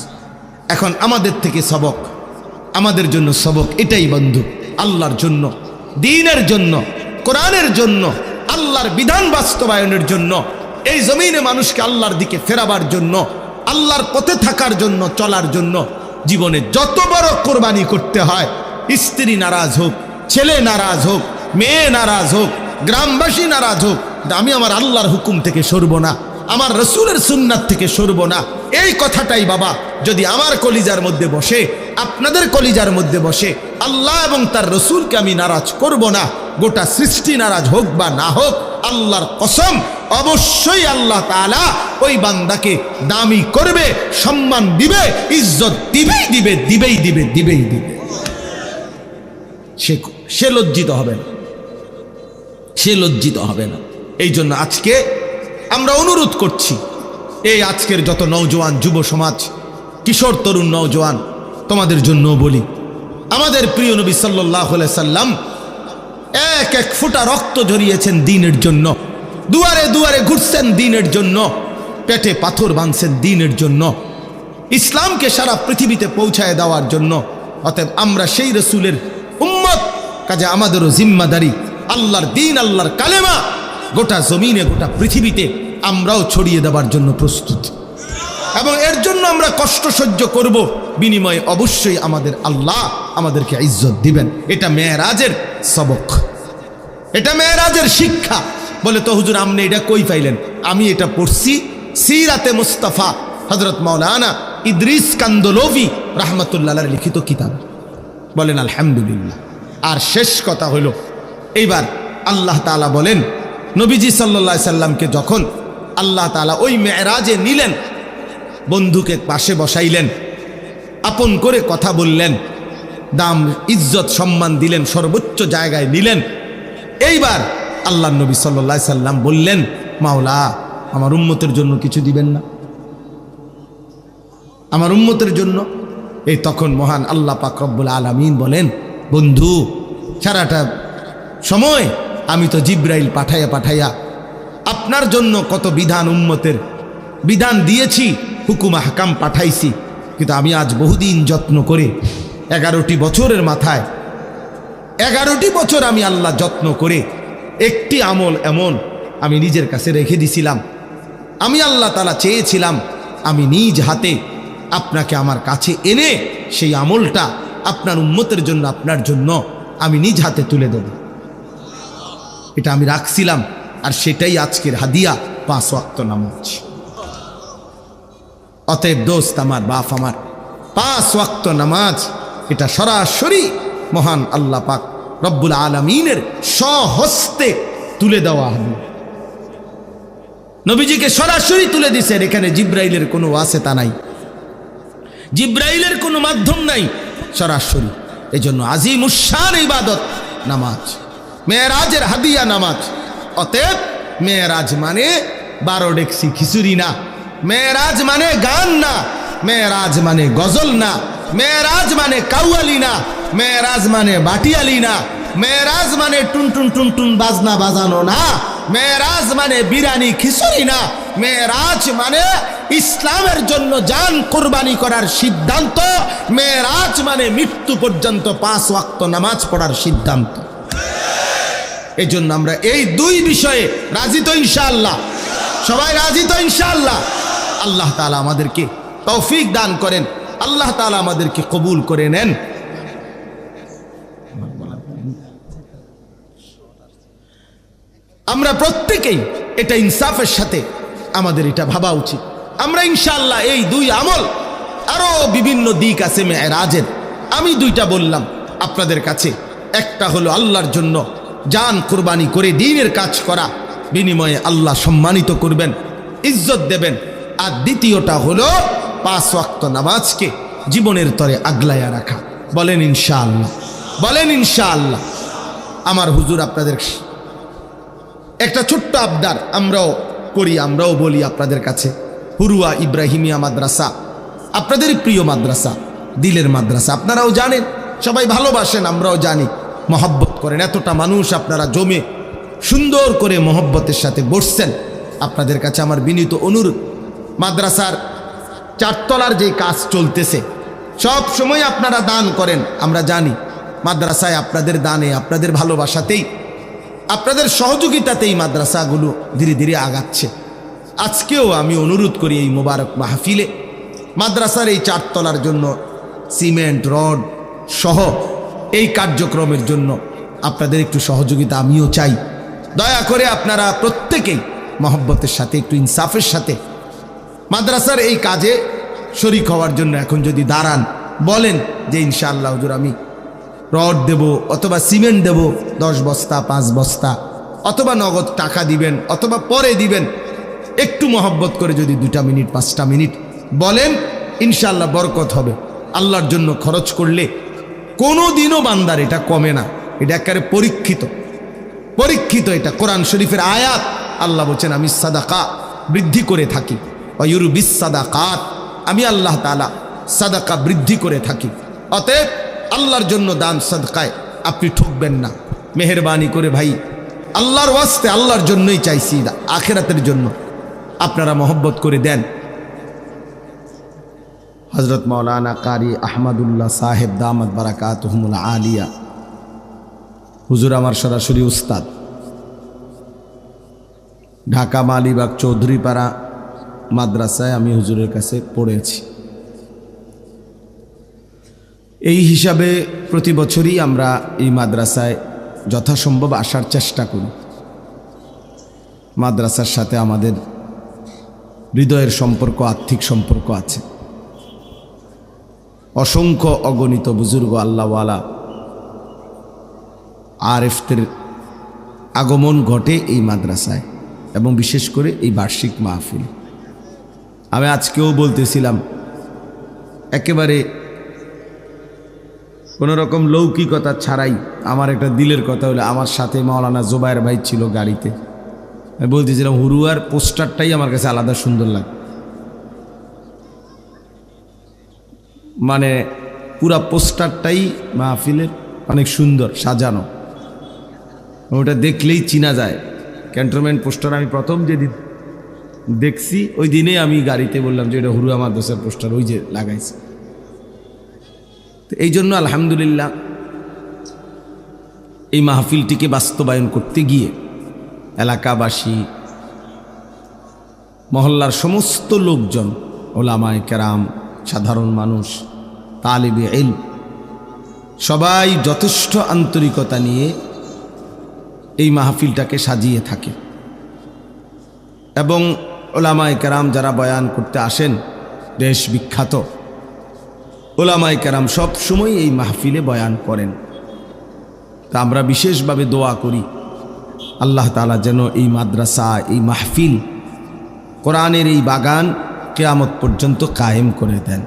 এখন আমাদের থেকে সবক, আমাদের জন্য সবক এটাই বন্ধু, আল্লাহর জন্য, দ্বীনের জন্য, কোরআনের জন্য, আল্লাহর বিধান বাস্তবায়নের জন্য, এই জমিনে মানুষকে আল্লাহর দিকে ফেরাবার জন্য, আল্লাহর পথে থাকার জন্য, চলার জন্য জীবনে যত বড় কোরবানি করতে হয়, স্ত্রী নারাজ হোক, ছেলে নারাজ হোক, মেয়ে নারাজ হোক, গ্রামবাসী নারাজ হোক, আমি আমার আল্লাহর হুকুম থেকে সরব না, আমার রসুলের সুন্নাত থেকে সরব না। এই কথাটাই বাবা যদি আমার কলিজার মধ্যে বসে, আপনাদের কলিজার মধ্যে বসে, আল্লাহ এবং তার রসুলকে আমি নারাজ করব না, গোটা সৃষ্টি নারাজ হোক বা না হোক, আল্লাহর কসম অবশ্যই আল্লাহ তাআলা ওই বান্দাকে দামি করবে, সম্মান দিবে, ইজ্জত দিবেই দিবে, দিবেই দিবে, দিবেই দিবে। সে লজ্জিত হবে না, সে লজ্জিত হবে না। এই জন্য আজকে আমরা অনুরোধ করছি, এই আজকের যত নওজোয়ান যুব সমাজ, কিশোর তরুণ নওজোয়ান, তোমাদের জন্য বলি, আমাদের প্রিয় নবী সাল্লাল্লাহু আলাইহি সাল্লাম এক এক ফোঁটা রক্ত ঝরিয়েছেন দ্বীনের জন্য, দুয়ারে দুয়ারে ঘুরছেন দ্বীনের জন্য, পেটে পাথর বাঁধছেন দ্বীনের জন্য, ইসলামকে সারা পৃথিবীতে পৌঁছায় দেওয়ার জন্য। অতএব আমরা সেই রসুলের উম্মত, কাজে আমাদেরও জিম্মাদারি আল্লাহর দ্বীন, আল্লাহর কালেমা গোটা জমিনে, গোটা পৃথিবীতে আমরাও ছড়িয়ে দেওয়ার জন্য প্রস্তুত, এবং এর জন্য আমরা কষ্ট সহ্য করব, বিনিময়ে অবশ্যই আমাদের আল্লাহ আমাদেরকে ইজ্জত দিবেন। এটা মেরাজের সবক, এটা মেরাজের শিক্ষা। বলে তো হুজুর আপনি এটা কই পাইলেন? আমি এটা পড়ছি সিরাতে মুস্তাফা হযরত মাওলানা ইদ্রিস কান্দলভি রাহমাতুল্লাহ আলাইহির লিখিত কিতাব। বলেন আলহামদুলিল্লাহ। আর শেষ কথা হলো, এইবার আল্লাহ তাআলা বলেন নবীজি সাল্লাল্লাহু আলাইহি সাল্লামকে যখন আল্লাহ তাআলা ওই মেরাজে নিলেন, বন্ধুকে পাশে বসাইলেন, আপন করে কথা বললেন, দাম ইজ্জত সম্মান দিলেন, সর্বোচ্চ জায়গায় নিলেন। এইবার আল্লাহ নবী সাল্লাল্লাহু আলাইহি সাল্লাম বললেন, মাওলা আমার উম্মতের জন্য কিছু দিবেন না? আমার উম্মতের জন্য। এই তখন মহান আল্লাহ পাক রব্বুল আলামিন বলেন, বন্ধু সারাটা সময় আমি তো জিব্রাইল পাঠাইয়া পাঠাইয়া আপনার জন্য কত বিধান, উম্মতের বিধান দিয়েছি, হুকুম আহকাম পাঠাইছি, কিন্তু আমি আজ বহুদিন যত্ন করে 11টি বছরের মাথায় 11টি বছর আমি আল্লাহ যত্ন করে একটি আমল এমন আমি নিজের কাছে রেখে দিছিলাম। আমি আল্লাহ তাআলা চেয়েছিলাম আমি নিজ হাতে আপনাকে আমার কাছে এনে সেই আমলটা আপনার উম্মতের জন্য, আপনার জন্য আমি নিজ হাতে তুলে দেব। এটা আমি রাখছিলাম, আর সেটাই আজকের হাদিয়া, 5 ওয়াক্ত নামাজ। অতএব দোস্ত আমার, বাপ আমার, 5 ওয়াক্ত নামাজ এটা সরাসরি মহান আল্লাহ পাক রব্বুল আলামিনের স্বহস্তে তুলে দেওয়া হবে। নবীজিকে সরাসরি তুলে দিছেন, এখানে জিব্রাইলের কোনো ওয়াসিতা নাই, জিব্রাইলের কোনো মাধ্যম নাই, সরাসরি। এই জন্য আজিমুশ শান ইবাদত নামাজ, মেরাজের হাদিয়া নামাজ। অতএব মেরাজ মানে 12 ডেকসি খিচুড়ি না, মেরাজ মানে গান না, মেরাজ মানে গজল না, মেরাজ মানে কাউয়ালি না, মেরাজ মানে বাটিয়ালি না, মেরাজ মানে টুনটুন টুনটুন বাজনা বাজানো না, মেরাজ মানে বিরানি খিচুড়ি না, মেরাজ মানে ইসলামের জন্য জান কুরবানি করার সিদ্ধান্ত, মেরাজ মানে মৃত্যু পর্যন্ত 5 ওয়াক্ত নামাজ পড়ার সিদ্ধান্ত। এই জন্য আমরা এই 2 বিষয়ে রাজি তো ইনশাআল্লাহ? সবাই রাজি তো ইনশাআল্লাহ? আল্লাহ তাআলা আমাদেরকে তৌফিক দান করেন, আল্লাহ তাআলা আমাদেরকে কবুল করে নেন। আমরা প্রত্যেকেই এটা ইনসাফের সাথে আমাদের এটা ভাবা উচিত। আমরা ইনশাআল্লাহ এই 2 আমল, আরো বিভিন্ন দিক আছে মেরাজের, আমি 2টা বললাম আপনাদের কাছে। একটা হলো আল্লাহর জন্য জান কুরবানি করে দ্বীনের কাজ করা, বিনিময়ে আল্লাহ সম্মানিত করবেন, ইজ্জত দেবেন। আর দ্বিতীয়টা হলো 5 ওয়াক্ত নামাজকে জীবনের তরে আগলায়া রাখা। বলেন ইনশাআল্লাহ? বলেন ইনশাআল্লাহ? আমার হুজুর আপনাদের একটা ছোট্ট আবদার আমরাও করি, আমরাও বলি আপনাদের কাছে, হুরুয়া ইব্রাহিমিয়া মাদ্রাসা আপনাদেরই প্রিয় মাদ্রাসা, দিলের মাদ্রাসা। আপনারাও জানেন, সবাই ভালোবাসেন, আমরাও জানি, মহব্বত করেন। এতটা মানুষ আপনারা জমে সুন্দর করে মহব্বতের সাথে বসছেন। আপনাদের কাছে আমার বিনীত অনুরোধ, মাদ্রাসার 4 তলার যে কাজ চলতেছে, সব সময় আপনারা দান করেন, আমরা জানি। মাদ্রাসায় আপনাদের দানে, আপনাদের ভালোবাসাতেই, আপনাদের সহযোগিতাতেই মাদ্রাসাগুলো ধীরে ধীরে আগাচ্ছে। আজকেও আমি অনুরোধ করি এই মোবারক মাহফিলে মাদ্রাসার এই 4 তলার জন্য সিমেন্ট রড সহ এই কার্যক্রমের জন্য আপনাদের একটু সহযোগিতা আমিও চাই। দয়া করে আপনারা প্রত্যেকেই মহব্বতের সাথে, একটু ইনসাফের সাথে মাদ্রাসার এই কাজে শরিক হওয়ার জন্য এখন যদি দাঁড়ান, বলেন যে ইনশাআল্লাহ হুজুর আমি রড দেব, অথবা সিমেন্ট দেব 10 বস্তা 5 বস্তা, অথবা নগদ টাকা দিবেন, অথবা পরে দিবেন, একটু মহব্বত করে যদি 2 মিনিট 5টা মিনিট বলেন, ইনশাআল্লাহ বরকত হবে। আল্লাহর জন্য খরচ করলে কোনো দিনও বান্দার এটা কমে না, এটা একেবারে পরীক্ষিত। এটা কোরআন শরীফের আয়াত। আল্লাহ বলছেন আমি সাদাকা বৃদ্ধি করে থাকি, ওয়ুরবিস সাদাকাত, আমি আল্লাহ তাআলা সাদাকা বৃদ্ধি করে থাকি। অতএব আল্লাহর জন্য দান সাদকায় আপনি ঠকবেন না। মেহেরবানি করে ভাই, আল্লাহর ওয়াস্তে, আল্লাহর জন্যই চাইছি, আখিরাতের জন্য আপনারা মহব্বত করে দেন। হযরত মাওলানা কারি আহমদুল্লাহ সাহেব দামাত বারাকাতুহুমুল আলিয়া, হুজুর আমার সরাসরি উস্তাদ, ঢাকা মালিবাগ চৌধুরীপাড়া মাদ্রাসায় আমি হুজুরের কাছে পড়েছি। এই হিসাবে প্রতি বছরই আমরা এই মাদ্রাসায় যথাসম্ভব আসার চেষ্টা করি। মাদ্রাসার সাথে আমাদের হৃদয়ের সম্পর্ক, আর্থিক সম্পর্ক আছে। অসংখ্য অগণিত বুজুর্গ আল্লাহওয়ালা আরেফদের আগমন ঘটে এই মাদ্রাসায়, এবং বিশেষ করে এই বার্ষিক মাহফিল। আমি আজকেও বলতেছিলাম, একেবারে কোনো রকম লৌকিকতা ছাড়াই আমার একটা দিলের কথা হলো, আমার সাথে মাওলানা জোবায়ের ভাই ছিল গাড়িতে। আমি বলতেছিলাম হুরুয়ার পোস্টারটাই আমার কাছে আলাদা সুন্দর লাগে, মানে পুরা পোস্টারটাই মাহফিলের অনেক সুন্দর সাজানো, ওটা দেখলেই চিনা যায়। ক্যান্টনমেন্ট পোস্টার আমি প্রথম যেদিন দেখছি ওই দিনে আমি গাড়িতে বললাম যে এটা হুরুয়া মাদ্রাসার পোস্টার, ওই যে লাগাইছে। তো এই জন্য আলহামদুলিল্লাহ এই মাহফিলটিকে বাস্তবায়ন করতে গিয়ে এলাকাবাসী, মহল্লার সমস্ত লোকজন, ওলামায়ে কেরাম, সাধারণ মানুষ, তালিবে ইলম, সবাই যথেষ্ট আন্তরিকতা নিয়ে এই মাহফিলটাকে সাজিয়ে থাকে। এবং ওলামায়ে কেরাম যারা বয়ান করতে আসেন, দেশ বিখ্যাত ওলামায়ে কেরাম সব সময় এই মাহফিলে বয়ান করেন। তা আমরা বিশেষভাবে দোয়া করি আল্লাহ তাআলা যেন এই মাদ্রাসা, এই মাহফিল, কোরআনের এই বাগান কিয়ামত পর্যন্ত কায়েম করে দেন।